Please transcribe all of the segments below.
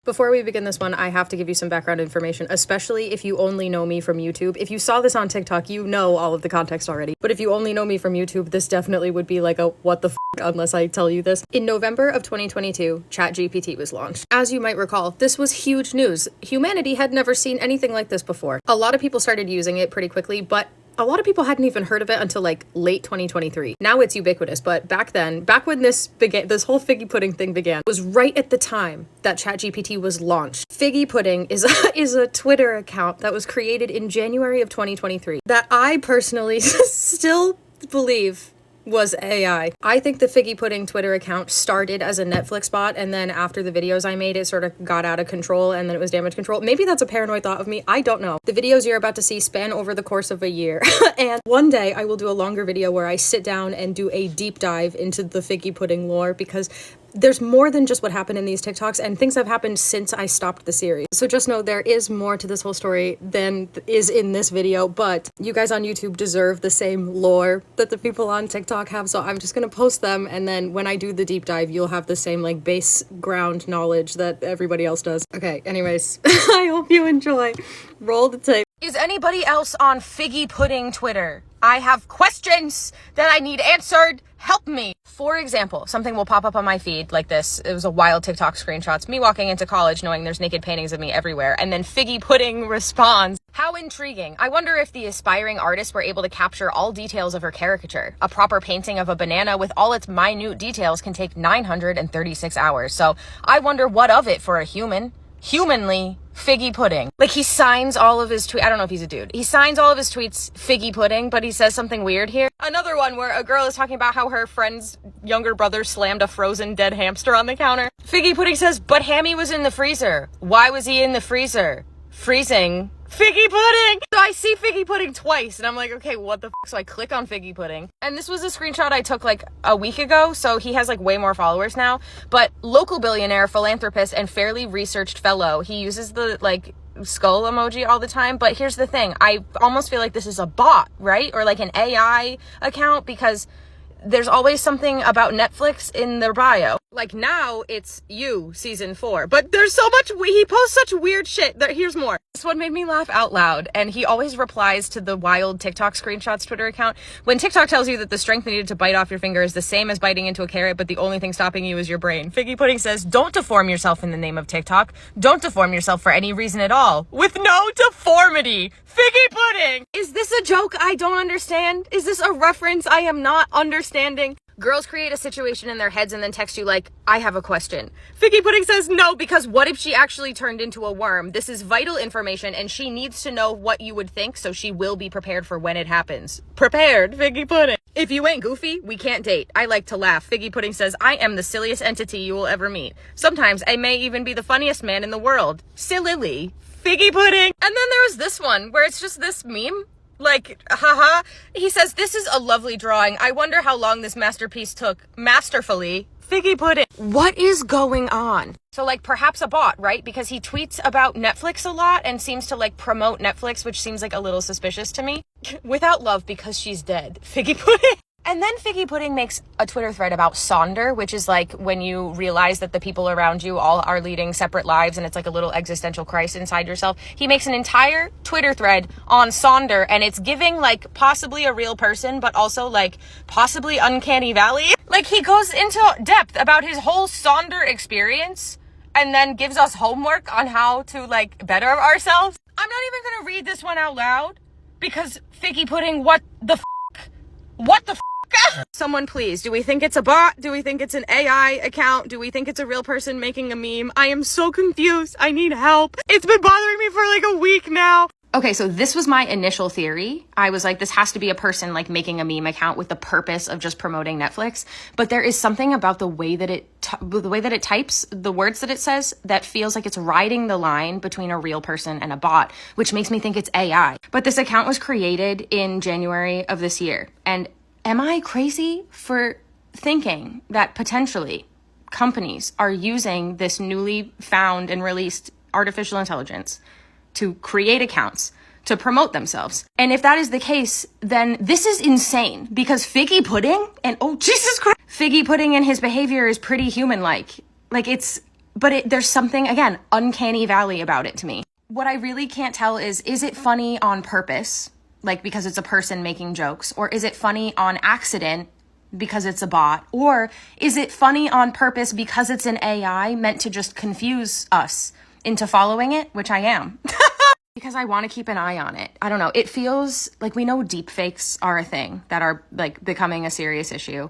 Before we begin this one, I have to give you some background information, especially if you only know me from YouTube. If you saw this on TikTok, you know all of the context already. But if you only know me from YouTube, this definitely would be like a what the f*** unless I tell you this. In November of 2022, ChatGPT was launched. As you might recall, this was huge news. Humanity had never seen anything like this before. A lot of people started using it pretty quickly, but a lot of people hadn't even heard of it until like late 2023. Now it's ubiquitous, but back then, back when this began, this whole Figgy Pudding thing began, was right at the time that ChatGPT was launched. Figgy Pudding is a Twitter account that was created in January of 2023 that I personally still believe was AI. I think the Figgy Pudding Twitter account started as a Netflix bot, and then after the videos I made, it sort of got out of control, and then it was damage control. Maybe that's a paranoid thought of me. I don't know. The videos you're about to see span over the course of a year. And one day I will do a longer video where I sit down and do a deep dive into the Figgy Pudding lore, because there's more than just what happened in these TikToks, and things have happened since I stopped the series. So just know there is more to this whole story than is in this video, but you guys on YouTube deserve the same lore that the people on TikTok have, so I'm just gonna post them, and then when I do the deep dive, you'll have the same like base ground knowledge that everybody else does. Okay, anyways, I hope you enjoy. Roll the tape. Is anybody else on Figgy Pudding Twitter? I have questions that I need answered. Help me. For example, something will pop up on my feed like this. It was a wild TikTok screenshots. Me walking into college knowing there's naked paintings of me everywhere. And then Figgy Pudding responds. How intriguing. I wonder if the aspiring artist were able to capture all details of her caricature. A proper painting of a banana with all its minute details can take 936 hours. So I wonder what of it for a human. Humanly Figgy Pudding. Like, he signs all of his tweets. I don't know if he's a dude. He signs all of his tweets Figgy Pudding, but he says something weird here. Another one where a girl is talking about how her friend's younger brother slammed a frozen dead hamster on the counter. Figgy Pudding says, but Hammy was in the freezer. Why was he in the freezer? Freezing. Figgy Pudding! So I see Figgy Pudding twice, and I'm like, okay, what the f***? So I click on Figgy Pudding. And this was a screenshot I took like a week ago, so he has like way more followers now. But local billionaire, philanthropist, and fairly researched fellow. He uses the like skull emoji all the time, but here's the thing. I almost feel like this is a bot, right? Or like an AI account, because there's always something about Netflix in their bio. Like now it's You season 4, but there's so much, he posts such weird shit that here's more. This one made me laugh out loud, and he always replies to the wild TikTok screenshots Twitter account. When TikTok tells you that the strength needed to bite off your finger is the same as biting into a carrot, but the only thing stopping you is your brain. Figgy Pudding says, don't deform yourself in the name of TikTok. Don't deform yourself for any reason at all. With no deformity. Figgy Pudding! Is this a joke I don't understand? Is this a reference I am not understanding? Girls create a situation in their heads and then text you like, I have a question. Figgy Pudding says no, because what if she actually turned into a worm? This is vital information and she needs to know what you would think, so she will be prepared for when it happens. Prepared, Figgy Pudding. If you ain't goofy, we can't date. I like to laugh. Figgy Pudding says, I am the silliest entity you will ever meet. Sometimes I may even be the funniest man in the world. Sillily. Figgy Pudding. And then there was this one where it's just this meme. Like, haha. He says, this is a lovely drawing. I wonder how long this masterpiece took. Masterfully. Figgy Pudding. What is going on? So like perhaps a bot, right? Because he tweets about Netflix a lot and seems to like promote Netflix, which seems like a little suspicious to me. Without love because she's dead. Figgy Pudding. And then Figgy Pudding makes a Twitter thread about Sonder, which is like when you realize that the people around you all are leading separate lives and it's like a little existential crisis inside yourself. He makes an entire Twitter thread on Sonder, and it's giving like possibly a real person, but also like possibly uncanny valley. Like he goes into depth about his whole Sonder experience and then gives us homework on how to like better ourselves. I'm not even gonna read this one out loud because Figgy Pudding, what the f***? What the f***? Someone please, do we think it's a bot? Do we think it's an AI account? Do we think it's a real person making a meme? I am so confused. I need help. It's been bothering me for like a week now. Okay, so this was my initial theory. I was like, this has to be a person like making a meme account with the purpose of just promoting Netflix. But there is something about the way that it types, the words that it says, that feels like it's riding the line between a real person and a bot, which makes me think it's AI. But this account was created in January of this year. And am I crazy for thinking that potentially companies are using this newly found and released artificial intelligence to create accounts to promote themselves? And if that is the case, then this is insane, because Figgy Pudding and oh Jesus Christ, Figgy Pudding and his behavior is pretty human-like. Like, it's But there's something, again, uncanny valley about it to me. What I really can't tell is it funny on purpose, like because it's a person making jokes, or is it funny on accident because it's a bot, or is it funny on purpose because it's an AI meant to just confuse us into following it, which I am. Because I want to keep an eye on it. I don't know. It feels like we know deepfakes are a thing that are like becoming a serious issue.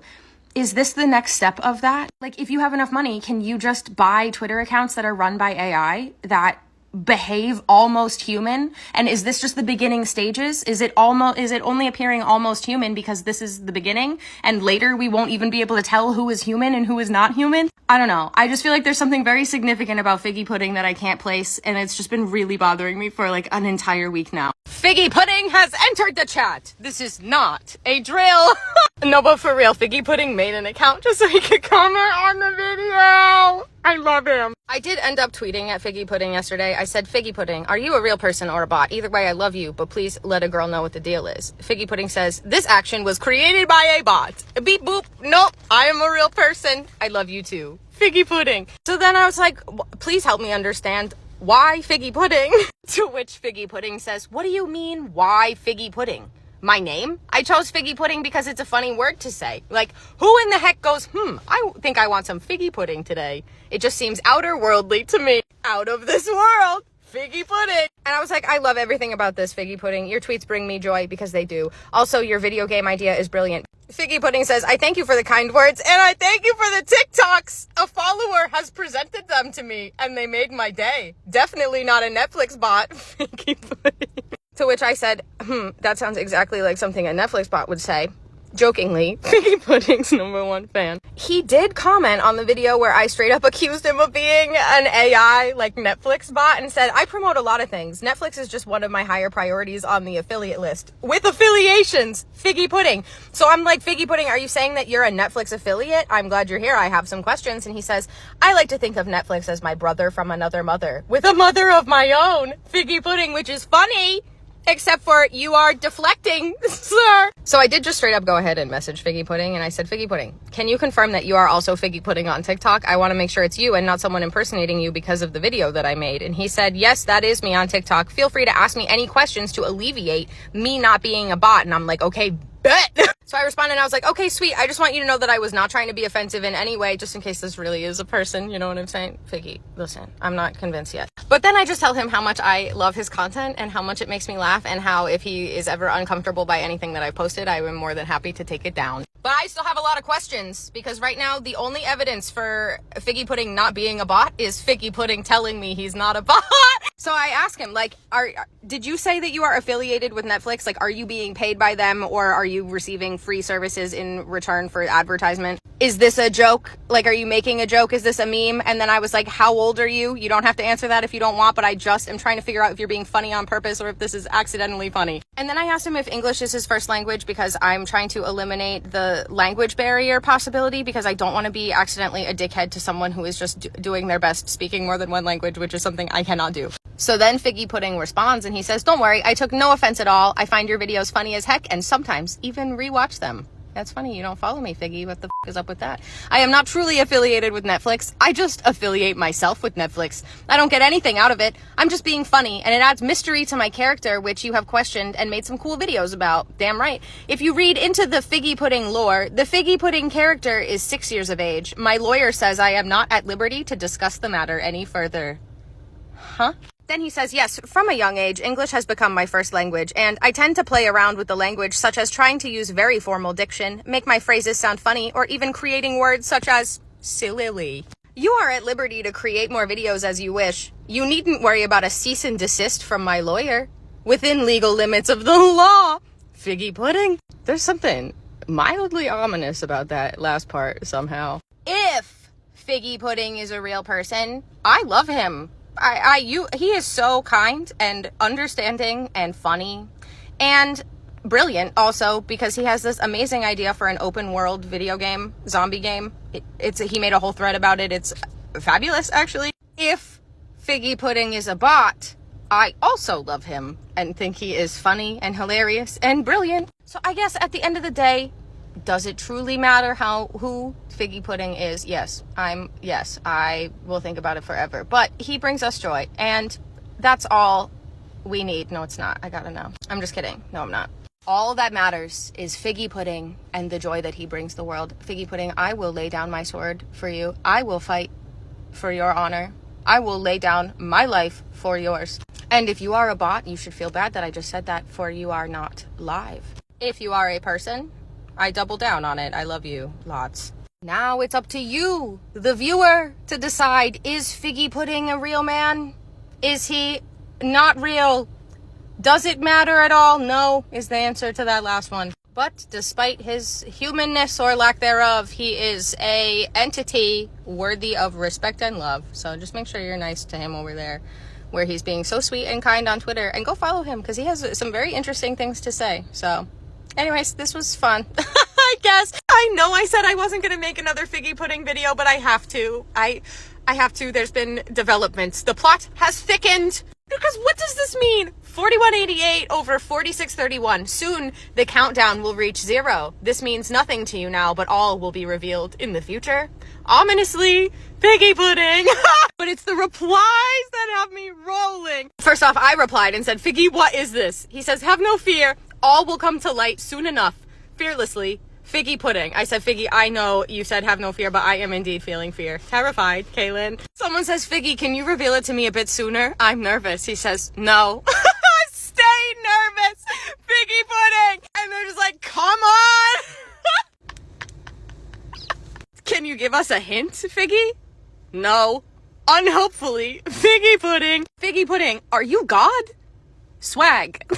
Is this the next step of that? Like, if you have enough money, can you just buy Twitter accounts that are run by AI that behave almost human? And is this just the beginning stages? Is it only appearing almost human because this is the beginning and later we won't even be able to tell who is human and who is not human? I don't know. I just feel like there's something very significant about Figgy Pudding that I can't place, and it's just been really bothering me for like an entire week now. Figgy Pudding has entered the chat. This is not a drill. No, but for real, Figgy Pudding made an account just so he could comment on the video. I love him. I did end up tweeting at Figgy Pudding yesterday. I said, Figgy Pudding, are you a real person or a bot? Either way, I love you, but please let a girl know what the deal is. Figgy Pudding says, this action was created by a bot. Beep boop. Nope, I am a real person. I love you too. Figgy Pudding. So then I was like, please help me understand why Figgy Pudding? To which Figgy Pudding says, what do you mean, why Figgy Pudding? My name? I chose Figgy Pudding because it's a funny word to say. Like, who in the heck goes, I think I want some Figgy Pudding today. It just seems outer worldly to me. Out of this world. Figgy Pudding. And I was like, I love everything about this, Figgy Pudding. Your tweets bring me joy because they do. Also, your video game idea is brilliant. Figgy Pudding says, I thank you for the kind words and I thank you for the TikToks. A follower has presented them to me and they made my day. Definitely not a Netflix bot. Figgy Pudding. To which I said, that sounds exactly like something a Netflix bot would say. Jokingly, Figgy Pudding's #1 fan. He did comment on the video where I straight up accused him of being an AI, like Netflix bot, and said, I promote a lot of things. Netflix is just one of my higher priorities on the affiliate list. With affiliations, Figgy Pudding. So I'm like, Figgy Pudding, are you saying that you're a Netflix affiliate? I'm glad you're here. I have some questions. And he says, I like to think of Netflix as my brother from another mother. With a mother of my own, Figgy Pudding, which is funny. Except for you are deflecting, sir. So I did just straight up go ahead and message Figgy Pudding and I said, Figgy Pudding, can you confirm that you are also Figgy Pudding on TikTok? I want to make sure it's you and not someone impersonating you because of the video that I made. And he said, yes, that is me on TikTok. Feel free to ask me any questions to alleviate me not being a bot. And I'm like, okay, bet. So I responded and I was like, okay, sweet. I just want you to know that I was not trying to be offensive in any way, just in case this really is a person. You know what I'm saying? Figgy, listen, I'm not convinced yet. But then I just tell him how much I love his content and how much it makes me laugh and how if he is ever uncomfortable by anything that I posted, I am more than happy to take it down. But I still have a lot of questions because right now the only evidence for Figgy Pudding not being a bot is Figgy Pudding telling me he's not a bot. So I ask him, like, did you say that you are affiliated with Netflix? Like, are you being paid by them or are you receiving free services in return for advertisement? Is this a joke? Like, are you making a joke? Is this a meme? And then I was like, how old are you? You don't have to answer that if you don't want, but I just am trying to figure out if you're being funny on purpose or if this is accidentally funny. And then I asked him if English is his first language because I'm trying to eliminate the language barrier possibility because I don't want to be accidentally a dickhead to someone who is just doing their best speaking more than one language, which is something I cannot do. So then Figgy Pudding responds and he says, don't worry, I took no offense at all. I find your videos funny as heck and sometimes even rewatch them. That's funny. You don't follow me, Figgy. What the f is up with that? I am not truly affiliated with Netflix. I just affiliate myself with Netflix. I don't get anything out of it. I'm just being funny and it adds mystery to my character, which you have questioned and made some cool videos about. Damn right. If you read into the Figgy Pudding lore, the Figgy Pudding character is 6 years of age. My lawyer says I am not at liberty to discuss the matter any further. Huh? Then he says, yes, from a young age, English has become my first language, and I tend to play around with the language, such as trying to use very formal diction, make my phrases sound funny, or even creating words such as sillily. You are at liberty to create more videos as you wish. You needn't worry about a cease and desist from my lawyer. Within legal limits of the law. Figgy Pudding. There's something mildly ominous about that last part somehow. If Figgy Pudding is a real person, I love him. He is so kind and understanding and funny and brilliant also because he has this amazing idea for an open world video game, zombie game. He made a whole thread about it. It's fabulous, actually. If Figgy Pudding is a bot, I also love him and think he is funny and hilarious and brilliant. So I guess at the end of the day, Does it truly matter who Figgy Pudding is? Yes, I will think about it forever. But he brings us joy, and that's all we need. No, it's not. I gotta know. I'm just kidding. No, I'm not. All that matters is Figgy Pudding and the joy that he brings the world. Figgy Pudding, I will lay down my sword for you. I will fight for your honor. I will lay down my life for yours. And if you are a bot, you should feel bad that I just said that, for you are not live. If you are a person, I double down on it. I love you lots. Now it's up to you, the viewer, to decide, is Figgy Pudding a real man? Is he not real? Does it matter at all? No, is the answer to that last one. But despite his humanness or lack thereof, he is a entity worthy of respect and love. So just make sure you're nice to him over there, where he's being so sweet and kind on Twitter, and go follow him because he has some very interesting things to say. So anyways, this was fun. I guess. I know I said I wasn't going to make another Figgy Pudding video, but I have to. I have to. There's been developments. The plot has thickened. Because what does this mean? 4188 over 4631. Soon, the countdown will reach 0. This means nothing to you now, but all will be revealed in the future. Ominously, Figgy Pudding. But it's the replies that have me rolling. First off, I replied and said, Figgy, what is this? He says, have no fear. All will come to light soon enough. Fearlessly, Figgy Pudding. I said, Figgy, I know you said have no fear, but I am indeed feeling fear. Terrified, Kaylin. Someone says, Figgy, can you reveal it to me a bit sooner? I'm nervous. He says, no. Stay nervous, Figgy Pudding. And they're just like, come on. Can you give us a hint, Figgy? No. Unhelpfully, Figgy Pudding. Figgy Pudding, are you God? Swag.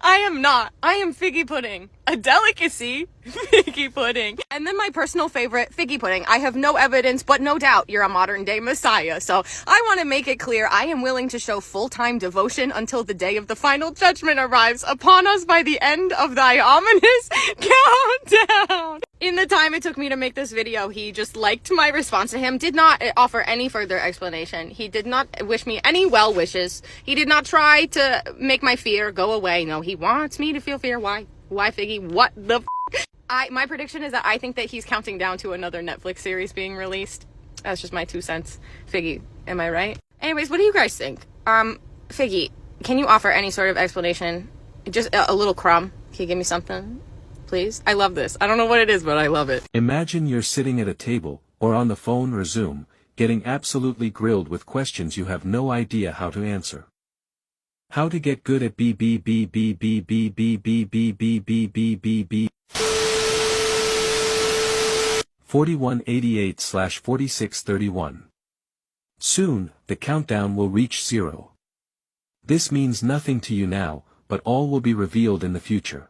I am not. I am Figgy Pudding. A delicacy, Figgy Pudding. And then my personal favorite, Figgy Pudding. I have no evidence, but no doubt you're a modern day messiah. So I want to make it clear I am willing to show full-time devotion until the day of the final judgment arrives upon us by the end of thy ominous countdown. In the time it took me to make this video, he just liked my response to him, did not offer any further explanation. He did not wish me any well wishes. He did not try to make my fear go away. No, he wants me to feel fear. Why? Why, Figgy? What the f? My prediction is that I think that he's counting down to another Netflix series being released. That's just my 2 cents. Figgy, am I right? Anyways, what do you guys think? Figgy, can you offer any sort of explanation? Just a little crumb. Can you give me something? Please? I love this. I don't know what it is, but I love it. Imagine you're sitting at a table, or on the phone or Zoom, getting absolutely grilled with questions you have no idea how to answer. How to get good at BBBBBBBBBBBBBBB 4188/4631. Soon, the countdown will reach 0. This means nothing to you now, but all will be revealed in the future.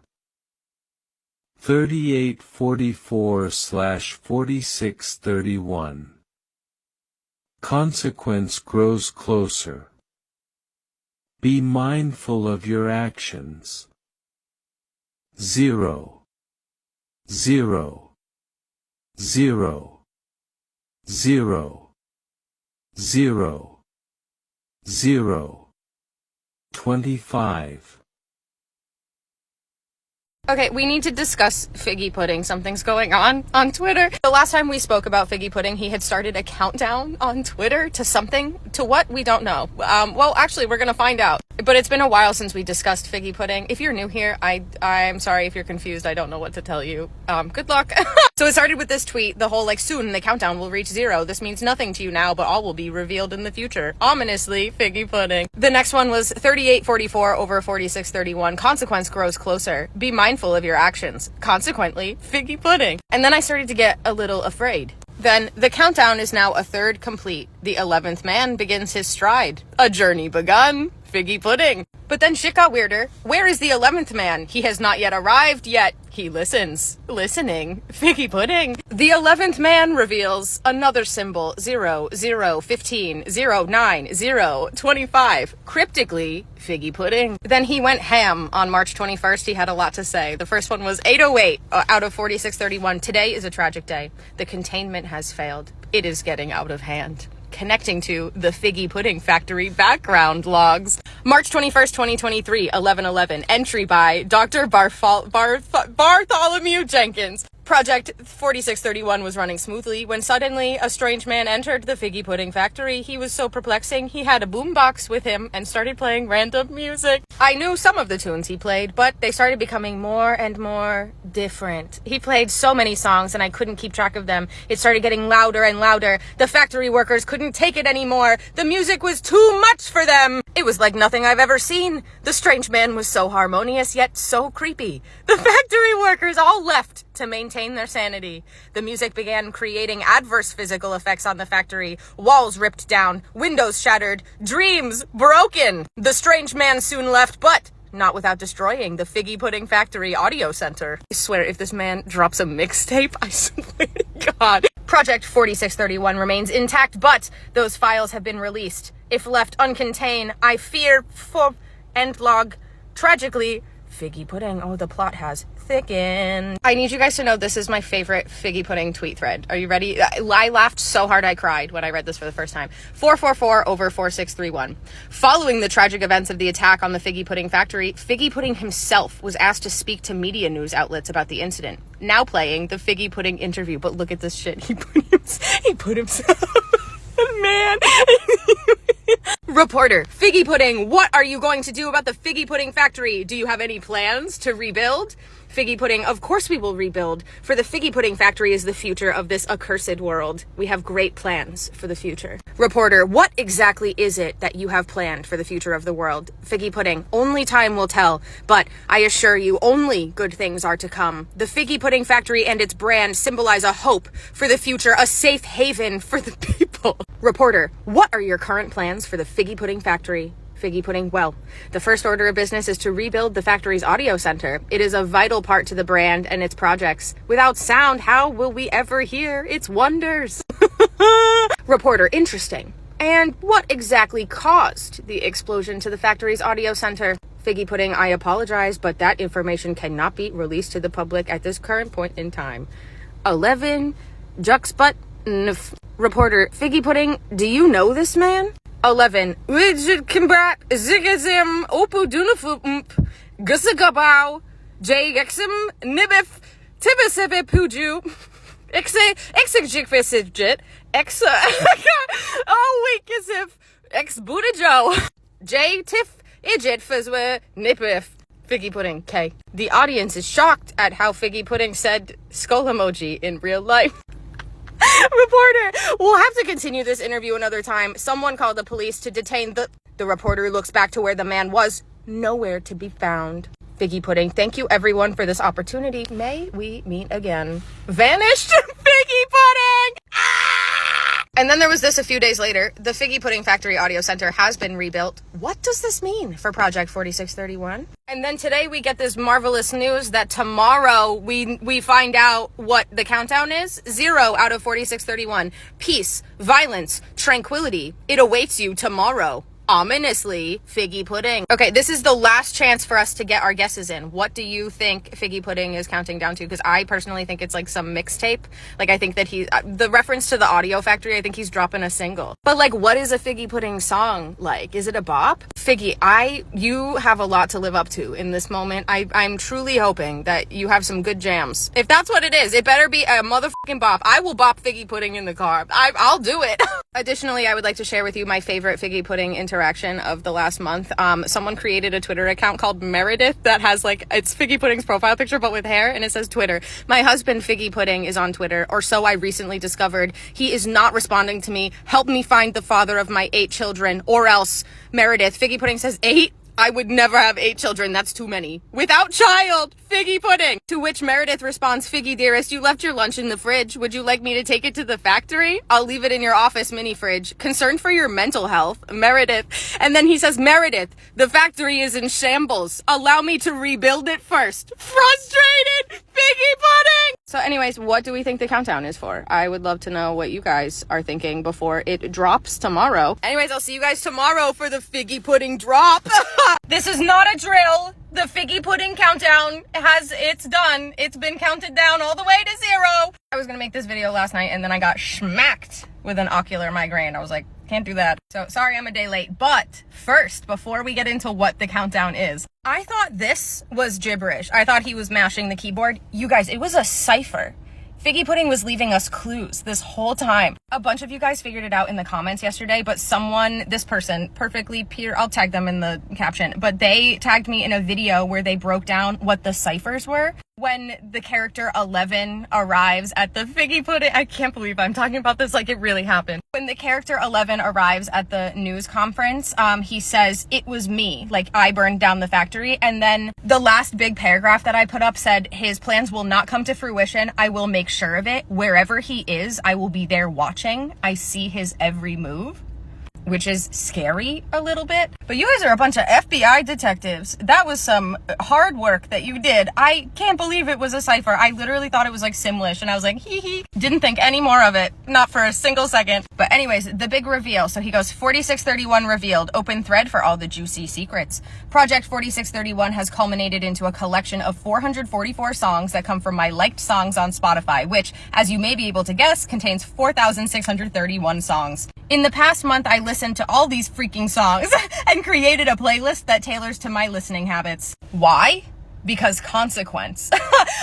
3844/4631. Consequence grows closer. Be mindful of your actions. 0. 0. 0. 0. 0. 0. 25. Okay, we need to discuss Figgy Pudding. Something's going on Twitter. The last time we spoke about Figgy Pudding, he had started a countdown on Twitter to something. To what? We don't know. Well, actually, we're gonna find out. But it's been a while since we discussed Figgy Pudding. If you're new here, I'm sorry if you're confused. I don't know what to tell you. Good luck. So it started with this tweet, the whole, like, soon the countdown will reach 0. This means nothing to you now, but all will be revealed in the future. Ominously, Figgy Pudding. The next one was 3844 over 4631. Consequence grows closer. Be mindful of your actions. Consequently, Figgy Pudding. And then I started to get a little afraid. Then the countdown is now a third complete. The 11th man begins his stride. A journey begun. Figgy Pudding. But then shit got weirder. Where is the 11th man? He has not yet arrived, yet he listens. Listening. Figgy Pudding. The 11th man reveals another symbol. 0, 0, 15, 0, 9, 0, 25. Cryptically, Figgy Pudding. Then he went ham on March 21st. He had a lot to say. The first one was 808 out of 4631. Today is a tragic day. The containment has failed. It is getting out of hand. connecting to the Figgy Pudding Factory background logs. March 21st, 2023, 11:11. Entry by Dr. Bartholomew Jenkins. Project 4631 was running smoothly when suddenly a strange man entered the Figgy Pudding Factory. He was so perplexing, he had a boombox with him and started playing random music. I knew some of the tunes he played, but they started becoming more and more different. He played so many songs and I couldn't keep track of them. It started getting louder and louder. The factory workers couldn't take it anymore. The music was too much for them. It was like nothing I've ever seen. The strange man was so harmonious yet so creepy. The factory workers all left to maintain their sanity. The music began creating adverse physical effects on the factory. Walls ripped down, windows shattered, dreams broken. The strange man soon left, but not without destroying the Figgy Pudding Factory audio center. I swear, if this man drops a mixtape, I swear to God. Project 4631 remains intact, but those files have been released. If left uncontained, I fear for end log. Tragically, Figgy Pudding, oh, the plot has thickened. I need you guys to know this is my favorite Figgy Pudding tweet thread. Are you ready? I laughed so hard I cried when I read this for the first time. 444 over 4631. Following the tragic events of the attack on the Figgy Pudding Factory, Figgy Pudding himself was asked to speak to media news outlets about the incident. Now playing the Figgy Pudding interview, but look at this shit. He put himself man. Reporter, Figgy Pudding, what are you going to do about the Figgy Pudding Factory? Do you have any plans to rebuild? Figgy Pudding, of course we will rebuild. For the Figgy Pudding Factory is the future of this accursed world. We have great plans for the future. Reporter, what exactly is it that you have planned for the future of the world? Figgy Pudding, only time will tell, but I assure you only good things are to come. The Figgy Pudding Factory and its brand symbolize a hope for the future, a safe haven for the people. Reporter, what are your current plans for the Figgy Pudding Factory? Figgy Pudding, well, the first order of business is to rebuild the factory's audio center. It is a vital part to the brand and its projects. Without sound, how will we ever hear its wonders? Reporter, interesting. And what exactly caused the explosion to the factory's audio center? Figgy Pudding, I apologize, but that information cannot be released to the public at this current point in time. 11, Juxput, Reporter, Figgy Pudding, do you know this man? 11. Kimbat Zigazim Opu Dunafu Gusakabow Jexim Nibif Tibisibi Puju Exigifisijit Exa Oh weak as if Ex Budajo J Tiff Ijit Fizwe Nipif Figgy Pudding K. The audience is shocked at how Figgy Pudding said skull emoji in real life. Reporter, we'll have to continue this interview another time. Someone called the police to detain the reporter looks back to where the man was nowhere to be found. Figgy Pudding, thank you everyone for this opportunity. May we meet again. Vanished Figgy Pudding! Ah! And then there was this a few days later. The Figgy Pudding Factory Audio Center has been rebuilt. What does this mean for Project 4631? And then today we get this marvelous news that tomorrow we find out what the countdown is. 0 out of 4631. Peace, violence, tranquility. It awaits you tomorrow. Ominously, Figgy Pudding. Okay, this is the last chance for us to get our guesses in. What do you think Figgy Pudding is counting down to? Because I personally think it's like some mixtape. Like, I think that the reference to the Audio Factory, I think he's dropping a single. But like, what is a Figgy Pudding song like? Is it a bop? Figgy, you have a lot to live up to in this moment. I'm truly hoping that you have some good jams. If that's what it is, it better be a motherfucking bop. I will bop Figgy Pudding in the car. I'll do it. Additionally, I would like to share with you my favorite Figgy Pudding interaction of the last month. Someone created a Twitter account called Meredith that has like, it's Figgy Pudding's profile picture but with hair, and it says Twitter. My husband Figgy Pudding is on Twitter, or so I recently discovered. He is not responding to me. Help me find the father of my 8 children, or else. Meredith, Figgy Pudding says 8? I would never have 8 children. That's too many. Without child, Figgy Pudding. To which Meredith responds, Figgy dearest, you left your lunch in the fridge. Would you like me to take it to the factory? I'll leave it in your office mini fridge. Concerned for your mental health, Meredith. And then he says, Meredith, the factory is in shambles. Allow me to rebuild it first. Frustrated, Figgy Pudding. So anyways, what do we think the countdown is for? I would love to know what you guys are thinking before it drops tomorrow. Anyways, I'll see you guys tomorrow for the Figgy Pudding drop. This is not a drill. The Figgy Pudding countdown it's done. It's been counted down all the way to 0. I was gonna make this video last night and then I got smacked with an ocular migraine. I was like, can't do that. So sorry I'm a day late. But first, before we get into what the countdown is, I thought this was gibberish. I thought he was mashing the keyboard. You guys, it was a cipher. Figgy Pudding was leaving us clues this whole time. A bunch of you guys figured it out in the comments yesterday, but this person, perfectly pure, I'll tag them in the caption, but they tagged me in a video where they broke down what the ciphers were. When the character 11 arrives at the Figgy Pudding, I can't believe I'm talking about this like it really happened. When the character 11 arrives at the news conference, he says, "It was me, like I burned down the factory." And then the last big paragraph that I put up said, "His plans will not come to fruition. I will make sure of it. Wherever he is, I will be there watching. I see his every move." Which is scary a little bit. But you guys are a bunch of FBI detectives. That was some hard work that you did. I can't believe it was a cipher. I literally thought it was like Simlish, and I was like, hee hee. Didn't think any more of it. Not for a single second. But anyways, the big reveal. So he goes, 4631 revealed. Open thread for all the juicy secrets. Project 4631 has culminated into a collection of 444 songs that come from my liked songs on Spotify, which, as you may be able to guess, contains 4,631 songs. In the past month, I listened to all these freaking songs and created a playlist that tailors to my listening habits. Why? Because consequence.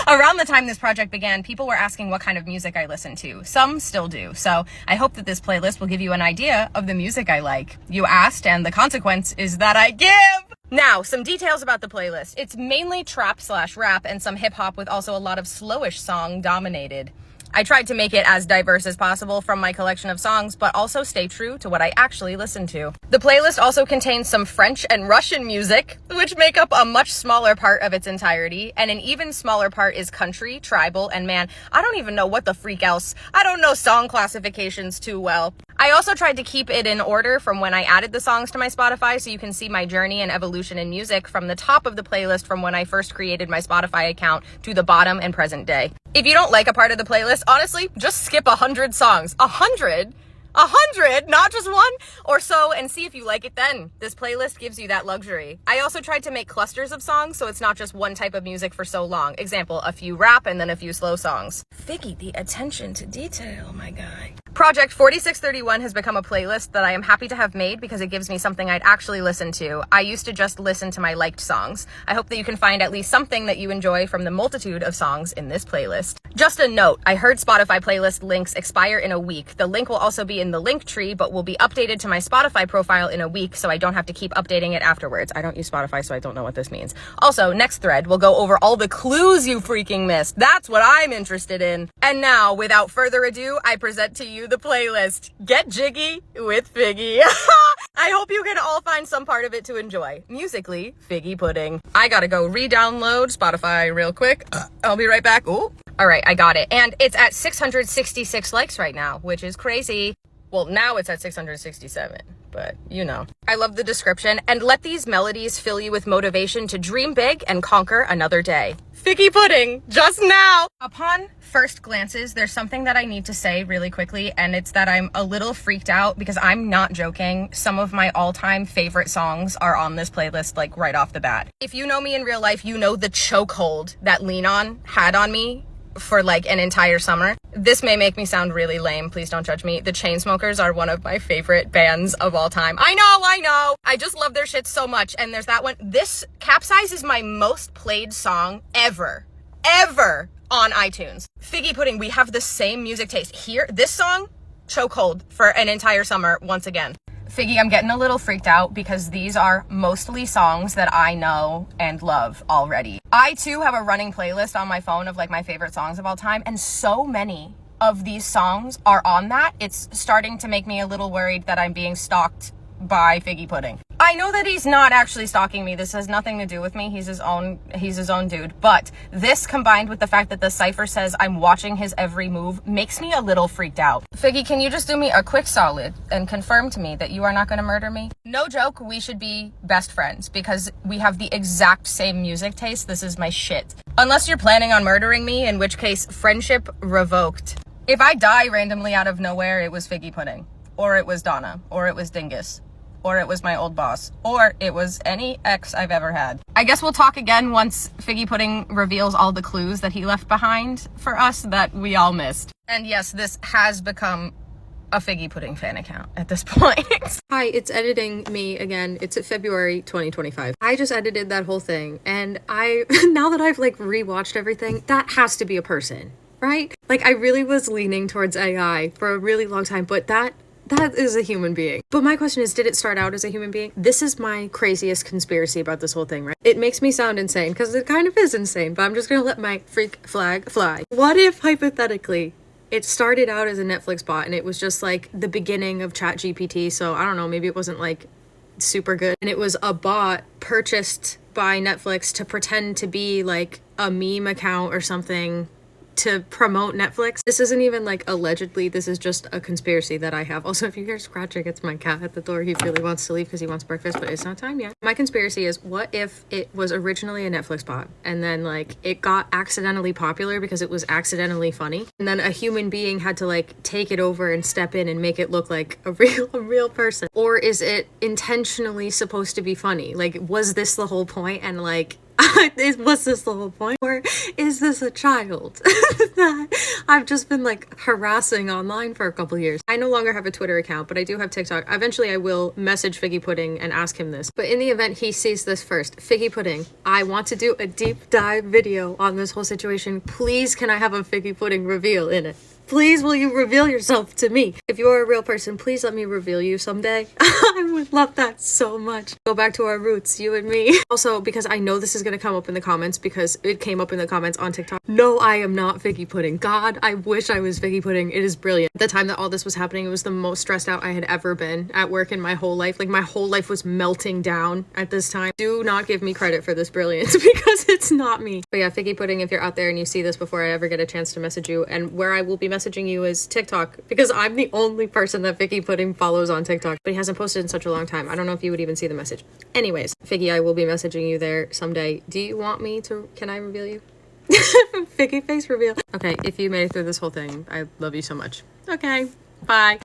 Around the time this project began, people were asking what kind of music I listen to. Some still do. So I hope that this playlist will give you an idea of the music I like. You asked, and the consequence is that I give. Now, some details about the playlist. It's mainly trap/rap and some hip hop with also a lot of slowish song dominated. I tried to make it as diverse as possible from my collection of songs, but also stay true to what I actually listen to. The playlist also contains some French and Russian music, which make up a much smaller part of its entirety, and an even smaller part is country, tribal, and man, I don't even know what the freak else. I don't know song classifications too well. I also tried to keep it in order from when I added the songs to my Spotify, so you can see my journey and evolution in music from the top of the playlist from when I first created my Spotify account to the bottom and present day. If you don't like a part of the playlist, honestly, just skip 100 songs. 100? 100, not just one or so, and see if you like it then. This playlist gives you that luxury. I also tried to make clusters of songs, so it's not just one type of music for so long. Example, a few rap and then a few slow songs. Figgy, the attention to detail, my guy. Project 4631 has become a playlist that I am happy to have made because it gives me something I'd actually listen to. I used to just listen to my liked songs. I hope that you can find at least something that you enjoy from the multitude of songs in this playlist. Just a note, I heard Spotify playlist links expire in a week. The link will also be in the link tree, but will be updated to my Spotify profile in a week, so I don't have to keep updating it afterwards. I don't use Spotify, so I don't know what this means. Also, next thread, we'll go over all the clues you freaking missed. That's what I'm interested in. And now, without further ado, I present to you the playlist. Get jiggy with Figgy. I hope you can all find some part of it to enjoy. Musically, Figgy Pudding. I gotta go re-download Spotify real quick. I'll be right back. Ooh. All right, I got it. And it's at 666 likes right now, which is crazy. Well, now it's at 667, but you know. I love the description. And let these melodies fill you with motivation to dream big and conquer another day. Figgy Pudding, just now. Upon first glances, there's something that I need to say really quickly, and it's that I'm a little freaked out because I'm not joking. Some of my all-time favorite songs are on this playlist, like right off the bat. If you know me in real life, you know the chokehold that Lean On had on me for like an entire summer. This may make me sound really lame, please don't judge me. The Chainsmokers are one of my favorite bands of all time. I know. I just love their shit so much. And there's that one. This Capsize is my most played song ever on iTunes. Figgy Pudding, we have the same music taste. Here, this song, chokehold for an entire summer once again. Figgy, I'm getting a little freaked out because these are mostly songs that I know and love already. I too have a running playlist on my phone of like my favorite songs of all time, and so many of these songs are on that. It's starting to make me a little worried that I'm being stalked by Figgy Pudding. I know that he's not actually stalking me. This has nothing to do with me. He's his own dude. But this combined with the fact that the cipher says I'm watching his every move makes me a little freaked out. Figgy, can you just do me a quick solid and confirm to me that you are not going to murder me? No joke, we should be best friends because we have the exact same music taste. This is my shit. Unless you're planning on murdering me, in which case friendship revoked. If I die randomly out of nowhere, it was Figgy Pudding, or it was Donna, or it was Dingus, or it was my old boss, or it was any ex I've ever had. I guess we'll talk again once Figgy Pudding reveals all the clues that he left behind for us that we all missed. And yes, this has become a Figgy Pudding fan account at this point. Hi, it's editing me again. It's February 2025. I just edited that whole thing, and now that I've like rewatched everything, that has to be a person, right? Like, I really was leaning towards AI for a really long time, but that is a human being. But my question is, did it start out as a human being? This is my craziest conspiracy about this whole thing, right? It makes me sound insane, because it kind of is insane, but I'm just gonna let my freak flag fly. What if, hypothetically, it started out as a Netflix bot and it was just like the beginning of ChatGPT, so I don't know, maybe it wasn't like super good, and it was a bot purchased by Netflix to pretend to be like a meme account or something to promote Netflix. This isn't even like allegedly, this is just a conspiracy that I have. Also, if you hear scratching, it's my cat at the door. He really wants to leave because he wants breakfast, but it's not time yet. My conspiracy is, what if it was originally a Netflix bot and then like it got accidentally popular because it was accidentally funny, and then a human being had to like take it over and step in and make it look like a real person? Or is it intentionally supposed to be funny? Like, was this the whole point? And like, was this the whole point? Or is this a child that I've just been like harassing online for a couple years? I no longer have a Twitter account, but I do have TikTok. Eventually I will message Figgy Pudding and ask him this. But in the event he sees this first, Figgy Pudding, I want to do a deep dive video on this whole situation. Please, can I have a Figgy Pudding reveal in it? Please, will you reveal yourself to me? If you're a real person, please let me reveal you someday. I would love that so much. Go back to our roots, you and me. Also, because I know this is gonna come up in the comments, because it came up in the comments on TikTok. No, I am not Figgy Pudding. God, I wish I was Figgy Pudding. It is brilliant. The time that all this was happening, it was the most stressed out I had ever been at work in my whole life. Like, my whole life was melting down at this time. Do not give me credit for this brilliance, because it's not me. But yeah, Figgy Pudding, if you're out there and you see this before I ever get a chance to message you, and where I will be messaging you is TikTok, because I'm the only person that Figgy Pudding follows on TikTok, but he hasn't posted in such a long time. I don't know if you would even see the message. Anyways, Figgy, I will be messaging you there someday. Do you want me to, can I reveal you? Figgy face reveal. Okay, if you made it through this whole thing, I love you so much. Okay, bye.